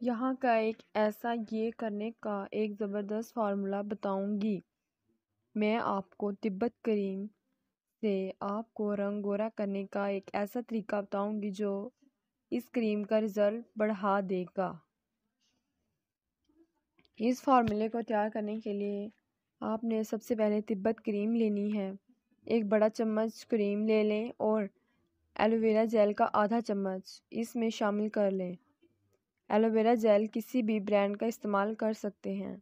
یہاں کا ایک ایسا یہ کرنے کا ایک زبردست فارمولا بتاؤں گی۔ میں آپ کو تبت کریم سے آپ کو رنگ گورا کرنے کا ایک ایسا طریقہ بتاؤں گی جو اس کریم کا رزلٹ بڑھا دے گا۔ اس فارمولے کو تیار کرنے کے لیے آپ نے سب سے پہلے تبت کریم لینی ہے۔ ایک بڑا چمچ کریم لے لیں اور ایلو ویرا جیل کا آدھا چمچ اس میں شامل کر لیں۔ ایلو ویرا جیل کسی بھی برانڈ کا استعمال کر سکتے ہیں،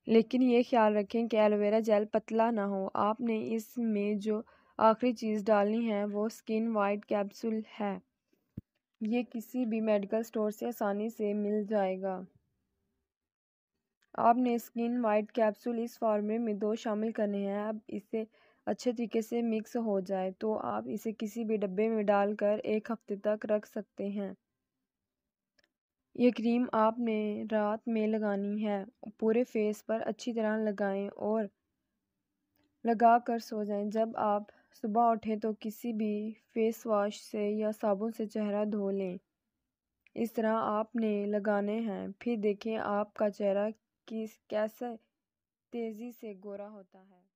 لیکن یہ خیال رکھیں کہ ایلو ویرا جیل پتلا نہ ہو۔ آپ نے اس میں جو آخری چیز ڈالنی ہے وہ سکن وائٹ کیپسول ہے۔ یہ کسی بھی میڈیکل سٹور سے آسانی سے مل جائے گا۔ آپ نے سکن وائٹ کیپسول اس فارمولے میں 2 شامل کرنے ہیں۔ اب اسے اچھے طریقے سے مکس ہو جائے تو آپ اسے کسی بھی ڈبے میں ڈال کر 1 ہفتے تک رکھ سکتے ہیں۔ یہ کریم آپ نے رات میں لگانی ہے۔ پورے فیس پر اچھی طرح لگائیں اور لگا کر سو جائیں۔ جب آپ صبح اٹھیں تو کسی بھی فیس واش سے یا صابن سے چہرہ دھو لیں۔ اس طرح آپ نے لگانے ہیں، پھر دیکھیں آپ کا چہرہ کیسے تیزی سے گورا ہوتا ہے۔